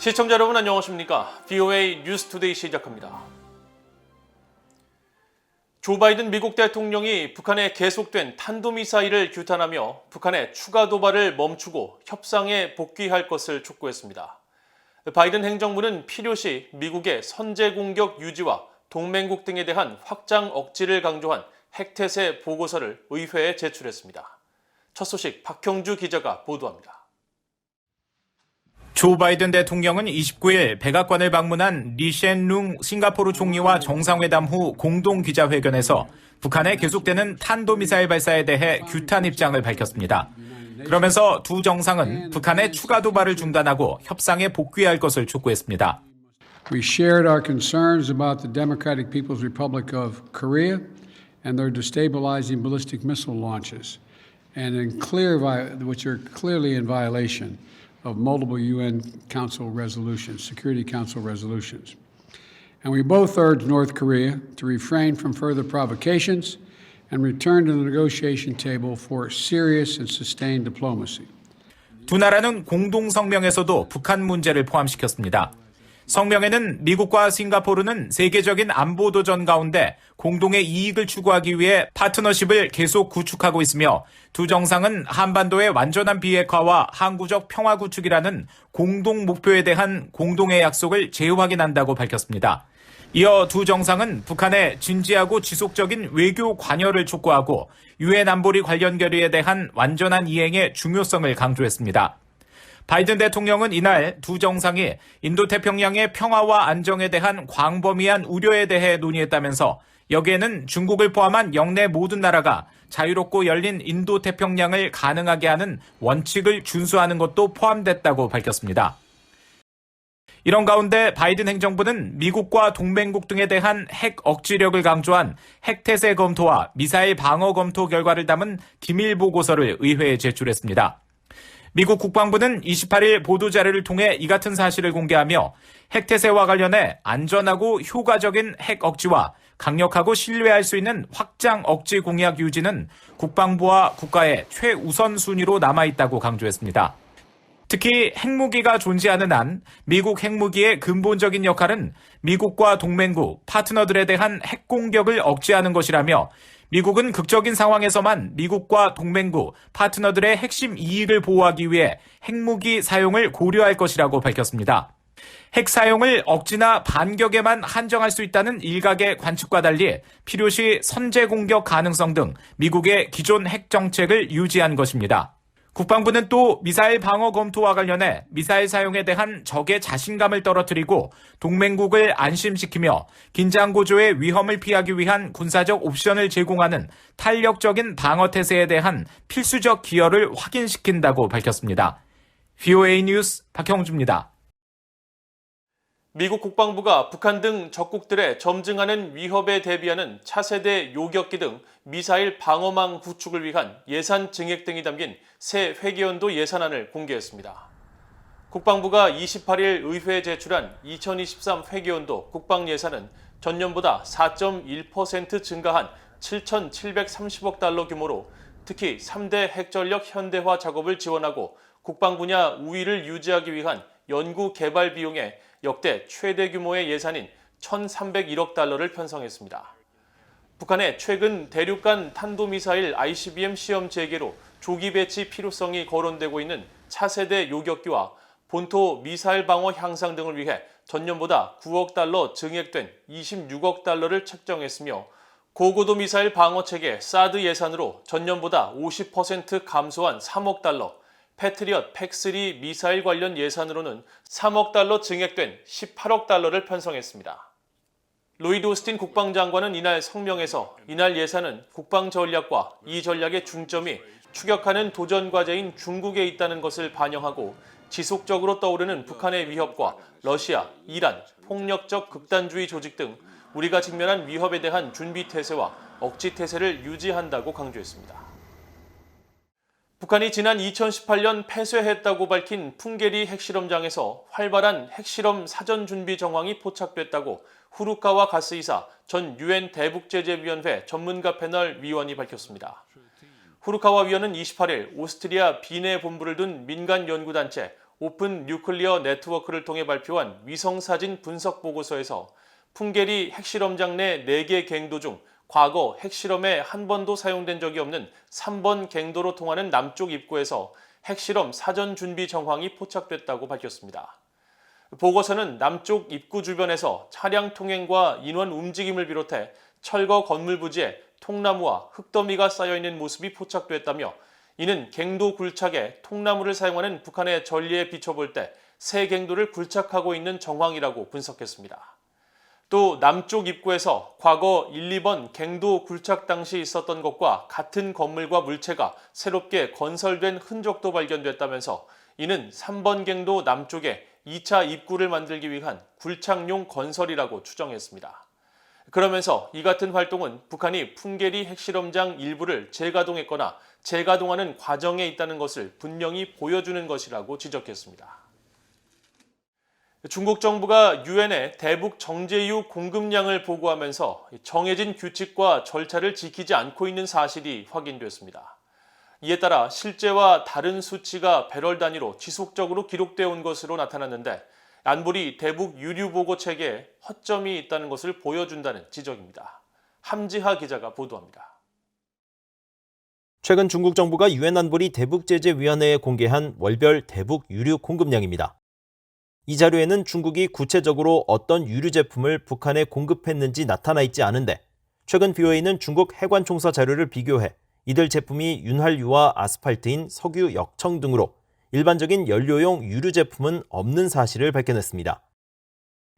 시청자 여러분 안녕하십니까? VOA 뉴스투데이 시작합니다. 조 바이든 미국 대통령이 북한의 계속된 탄도미사일을 규탄하며 북한의 추가 도발을 멈추고 협상에 복귀할 것을 촉구했습니다. 바이든 행정부는 필요시 미국의 선제 공격 유지와 동맹국 등에 대한 확장 억지를 강조한 핵태세 보고서를 의회에 제출했습니다. 첫 소식 박형주 기자가 보도합니다. 조 바이든 대통령은 29일 백악관을 방문한 리셴룽 싱가포르 총리와 정상회담 후 공동 기자회견에서 북한의 계속되는 탄도미사일 발사에 대해 규탄 입장을 밝혔습니다. 그러면서 두 정상은 북한의 추가 도발을 중단하고 협상에 복귀할 것을 촉구했습니다. We shared our concerns about the Democratic People's Republic of Korea and their destabilizing ballistic missile launches, which are clearly in violation of multiple UN Council resolutions, Security Council resolutions. And we both urged North Korea to refrain from further provocations and return to the negotiation table for serious and sustained diplomacy. 두 나라는 공동 성명에서도 북한 문제를 포함시켰습니다. 성명에는 미국과 싱가포르는 세계적인 안보 도전 가운데 공동의 이익을 추구하기 위해 파트너십을 계속 구축하고 있으며 두 정상은 한반도의 완전한 비핵화와 항구적 평화 구축이라는 공동 목표에 대한 공동의 약속을 재확인한다고 밝혔습니다. 이어 두 정상은 북한의 진지하고 지속적인 외교 관여를 촉구하고 유엔 안보리 관련 결의에 대한 완전한 이행의 중요성을 강조했습니다. 바이든 대통령은 이날 두 정상이 인도태평양의 평화와 안정에 대한 광범위한 우려에 대해 논의했다면서 여기에는 중국을 포함한 영내 모든 나라가 자유롭고 열린 인도태평양을 가능하게 하는 원칙을 준수하는 것도 포함됐다고 밝혔습니다. 이런 가운데 바이든 행정부는 미국과 동맹국 등에 대한 핵 억지력을 강조한 핵태세 검토와 미사일 방어 검토 결과를 담은 기밀 보고서를 의회에 제출했습니다. 미국 국방부는 28일 보도자료를 통해 이 같은 사실을 공개하며 핵태세와 관련해 안전하고 효과적인 핵 억지와 강력하고 신뢰할 수 있는 확장 억지 공약 유지는 국방부와 국가의 최우선 순위로 남아있다고 강조했습니다. 특히 핵무기가 존재하는 한 미국 핵무기의 근본적인 역할은 미국과 동맹국, 파트너들에 대한 핵공격을 억제하는 것이라며 미국은 극적인 상황에서만 미국과 동맹국, 파트너들의 핵심 이익을 보호하기 위해 핵무기 사용을 고려할 것이라고 밝혔습니다. 핵 사용을 억지나 반격에만 한정할 수 있다는 일각의 관측과 달리 필요시 선제 공격 가능성 등 미국의 기존 핵 정책을 유지한 것입니다. 국방부는 또 미사일 방어 검토와 관련해 미사일 사용에 대한 적의 자신감을 떨어뜨리고 동맹국을 안심시키며 긴장 고조의 위험을 피하기 위한 군사적 옵션을 제공하는 탄력적인 방어 태세에 대한 필수적 기여를 확인시킨다고 밝혔습니다. VOA 뉴스 박형주입니다. 미국 국방부가 북한 등 적국들의 점증하는 위협에 대비하는 차세대 요격기 등 미사일 방어망 구축을 위한 예산 증액 등이 담긴 새 회계연도 예산안을 공개했습니다. 국방부가 28일 의회에 제출한 2023 회계연도 국방예산은 전년보다 4.1% 증가한 7,730억 달러 규모로 특히 3대 핵전력 현대화 작업을 지원하고 국방 분야 우위를 유지하기 위한 연구 개발 비용에 역대 최대 규모의 예산인 1,301억 달러를 편성했습니다. 북한의 최근 대륙간 탄도미사일 ICBM 시험 재개로 조기 배치 필요성이 거론되고 있는 차세대 요격기와 본토 미사일 방어 향상 등을 위해 전년보다 9억 달러 증액된 26억 달러를 책정했으며 고고도 미사일 방어체계 사드 예산으로 전년보다 50% 감소한 3억 달러, 패트리엇 팩3 미사일 관련 예산으로는 3억 달러 증액된 18억 달러를 편성했습니다. 로이드 오스틴 국방장관은 이날 성명에서 이날 예산은 국방 전략과 이 전략의 중점이 추격하는 도전 과제인 중국에 있다는 것을 반영하고 지속적으로 떠오르는 북한의 위협과 러시아, 이란, 폭력적 극단주의 조직 등 우리가 직면한 위협에 대한 준비 태세와 억지 태세를 유지한다고 강조했습니다. 북한이 지난 2018년 폐쇄했다고 밝힌 풍계리 핵실험장에서 활발한 핵실험 사전 준비 정황이 포착됐다고 후루카와 가스이사 전 유엔 대북제재위원회 전문가 패널 위원이 밝혔습니다. 후루카와 위원은 28일 오스트리아 비내 본부를 둔 민간 연구단체 오픈 뉴클리어 네트워크를 통해 발표한 위성사진 분석 보고서에서 풍계리 핵실험장 내 4개 갱도 중 과거 핵실험에 한 번도 사용된 적이 없는 3번 갱도로 통하는 남쪽 입구에서 핵실험 사전 준비 정황이 포착됐다고 밝혔습니다. 보고서는 남쪽 입구 주변에서 차량 통행과 인원 움직임을 비롯해 철거 건물 부지에 통나무와 흙더미가 쌓여있는 모습이 포착됐다며 이는 갱도 굴착에 통나무를 사용하는 북한의 전례에 비춰볼 때 새 갱도를 굴착하고 있는 정황이라고 분석했습니다. 또 남쪽 입구에서 과거 1, 2번 갱도 굴착 당시 있었던 것과 같은 건물과 물체가 새롭게 건설된 흔적도 발견됐다면서 이는 3번 갱도 남쪽에 2차 입구를 만들기 위한 굴착용 건설이라고 추정했습니다. 그러면서 이 같은 활동은 북한이 풍계리 핵실험장 일부를 재가동했거나 재가동하는 과정에 있다는 것을 분명히 보여주는 것이라고 지적했습니다. 중국 정부가 유엔에 대북 정제유 공급량을 보고하면서 정해진 규칙과 절차를 지키지 않고 있는 사실이 확인됐습니다. 이에 따라 실제와 다른 수치가 배럴 단위로 지속적으로 기록되어 온 것으로 나타났는데 안보리 대북 유류 보고 체계에 허점이 있다는 것을 보여준다는 지적입니다. 함지하 기자가 보도합니다. 최근 중국 정부가 유엔 안보리 대북제재위원회에 공개한 월별 대북 유류 공급량입니다. 이 자료에는 중국이 구체적으로 어떤 유류 제품을 북한에 공급했는지 나타나 있지 않은데 최근 BOA는 중국 해관총서 자료를 비교해 이들 제품이 윤활유와 아스팔트인 석유 역청 등으로 일반적인 연료용 유류 제품은 없는 사실을 밝혀냈습니다.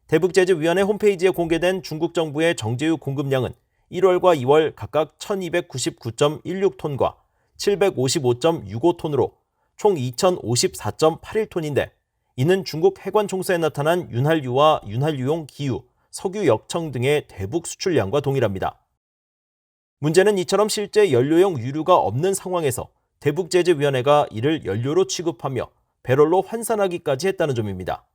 대북제재위원회 홈페이지에 공개된 중국 정부의 정제유 공급량은 1월과 2월 각각 1299.16톤과 755.65톤으로 총 2054.81톤인데 이는 중국 해관총서에 나타난 윤활유와 윤활유용 기유, 석유 역청 등의 대북 수출량과 동일합니다. 문제는 이처럼 실제 연료용 유류가 없는 상황에서 대북제재위원회가 이를 연료로 취급하며 배럴로 환산하기까지 했다는 점입니다.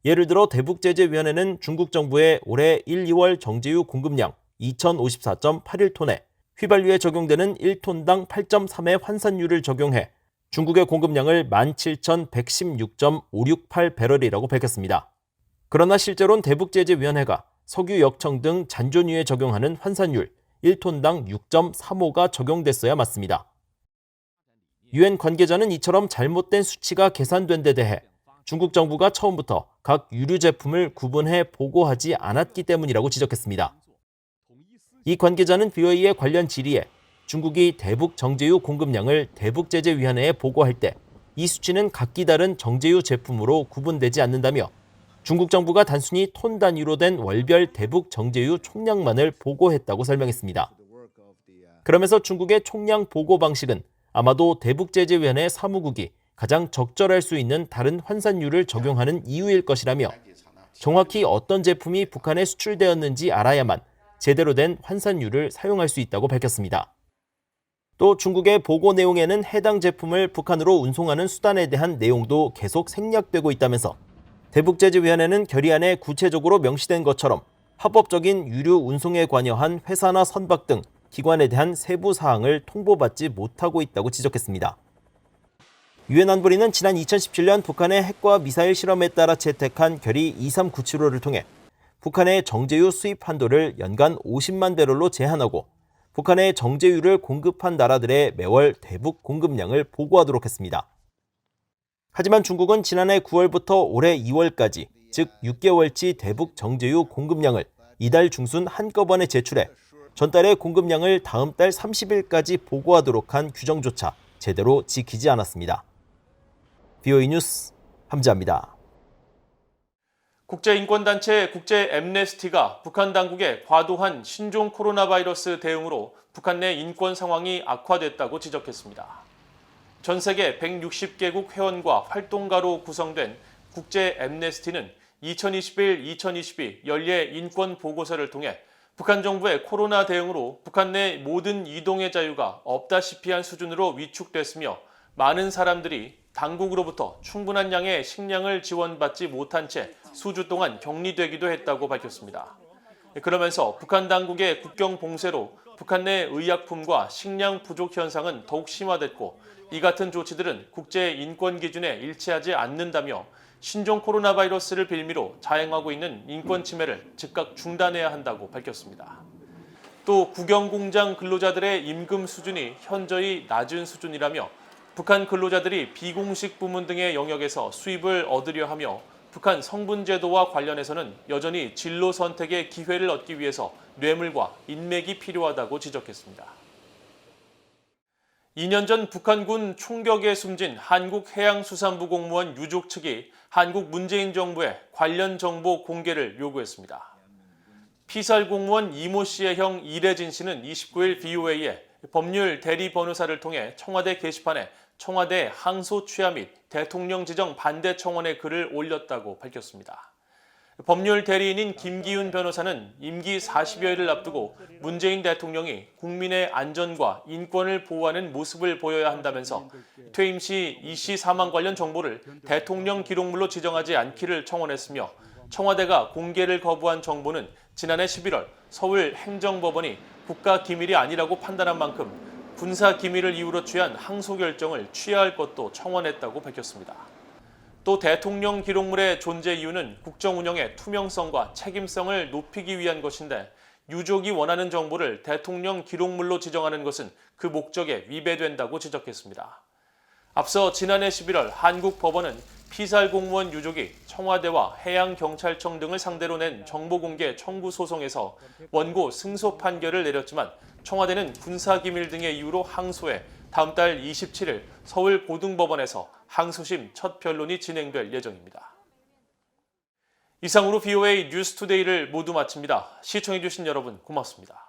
예를 들어 대북제재위원회는 중국 정부의 올해 1, 2월 정제유 공급량 2054.81톤에 휘발유에 적용되는 1톤당 8.3의 환산율을 적용해 중국의 공급량을 17,116.568배럴이라고 밝혔습니다. 그러나 실제로는 대북제재위원회가 석유 역청 등 잔존유에 적용하는 환산율 1톤당 6.35가 적용됐어야 맞습니다. 유엔 관계자는 이처럼 잘못된 수치가 계산된 데 대해 중국 정부가 처음부터 각 유류 제품을 구분해 보고하지 않았기 때문이라고 지적했습니다. 이 관계자는 BOA의 관련 질의에 중국이 대북 정제유 공급량을 대북제재위원회에 보고할 때 이 수치는 각기 다른 정제유 제품으로 구분되지 않는다며 중국 정부가 단순히 톤 단위로 된 월별 대북 정제유 총량만을 보고했다고 설명했습니다. 그러면서 중국의 총량 보고 방식은 아마도 대북제재위원회 사무국이 가장 적절할 수 있는 다른 환산율을 적용하는 이유일 것이라며 정확히 어떤 제품이 북한에 수출되었는지 알아야만 제대로 된 환산율을 사용할 수 있다고 밝혔습니다. 또 중국의 보고 내용에는 해당 제품을 북한으로 운송하는 수단에 대한 내용도 계속 생략되고 있다면서 대북제재위원회는 결의안에 구체적으로 명시된 것처럼 합법적인 유류 운송에 관여한 회사나 선박 등 기관에 대한 세부 사항을 통보받지 못하고 있다고 지적했습니다. 유엔 안보리는 지난 2017년 북한의 핵과 미사일 실험에 따라 채택한 결의 2397호를 통해 북한의 정제유 수입 한도를 연간 50만 배럴로 제한하고 북한의 정제유를 공급한 나라들의 매월 대북 공급량을 보고하도록 했습니다. 하지만 중국은 지난해 9월부터 올해 2월까지, 즉 6개월치 대북 정제유 공급량을 이달 중순 한꺼번에 제출해 전달의 공급량을 다음 달 30일까지 보고하도록 한 규정조차 제대로 지키지 않았습니다. BOA 뉴스 함지아입니다. 국제인권단체 국제앰네스티가 북한 당국의 과도한 신종 코로나 바이러스 대응으로 북한 내 인권 상황이 악화됐다고 지적했습니다. 전 세계 160개국 회원과 활동가로 구성된 국제앰네스티는 2021-2022 연례 인권 보고서를 통해 북한 정부의 코로나 대응으로 북한 내 모든 이동의 자유가 없다시피 한 수준으로 위축됐으며 많은 사람들이 당국으로부터 충분한 양의 식량을 지원받지 못한 채 수주 동안 격리되기도 했다고 밝혔습니다. 그러면서 북한 당국의 국경 봉쇄로 북한 내 의약품과 식량 부족 현상은 더욱 심화됐고 이 같은 조치들은 국제 인권 기준에 일치하지 않는다며 신종 코로나 바이러스를 빌미로 자행하고 있는 인권 침해를 즉각 중단해야 한다고 밝혔습니다. 또 국영공장 근로자들의 임금 수준이 현저히 낮은 수준이라며 북한 근로자들이 비공식 부문 등의 영역에서 수입을 얻으려 하며 북한 성분 제도와 관련해서는 여전히 진로 선택의 기회를 얻기 위해서 뇌물과 인맥이 필요하다고 지적했습니다. 2년 전 북한군 총격에 숨진 한국해양수산부 공무원 유족 측이 한국 문재인 정부에 관련 정보 공개를 요구했습니다. 피살 공무원 이모 씨의 형 이래진 씨는 29일 BOA에 법률 대리 변호사를 통해 청와대 게시판에 청와대 항소 취하 및 대통령 지정 반대 청원의 글을 올렸다고 밝혔습니다. 법률 대리인인 김기훈 변호사는 임기 40여일을 앞두고 문재인 대통령이 국민의 안전과 인권을 보호하는 모습을 보여야 한다면서 퇴임 시 이 씨 사망 관련 정보를 대통령 기록물로 지정하지 않기를 청원했으며 청와대가 공개를 거부한 정보는 지난해 11월 서울 행정법원이 국가기밀이 아니라고 판단한 만큼 군사기밀을 이유로 취한 항소 결정을 취하할 것도 청원했다고 밝혔습니다. 또 대통령 기록물의 존재 이유는 국정 운영의 투명성과 책임성을 높이기 위한 것인데 유족이 원하는 정보를 대통령 기록물로 지정하는 것은 그 목적에 위배된다고 지적했습니다. 앞서 지난해 11월 한국 법원은 피살 공무원 유족이 청와대와 해양경찰청 등을 상대로 낸 정보공개 청구 소송에서 원고 승소 판결을 내렸지만 청와대는 군사기밀 등의 이유로 항소해 다음 달 27일 서울 고등법원에서 항소심 첫 변론이 진행될 예정입니다. 이상으로 BOA 뉴스투데이를 모두 마칩니다. 시청해주신 여러분 고맙습니다.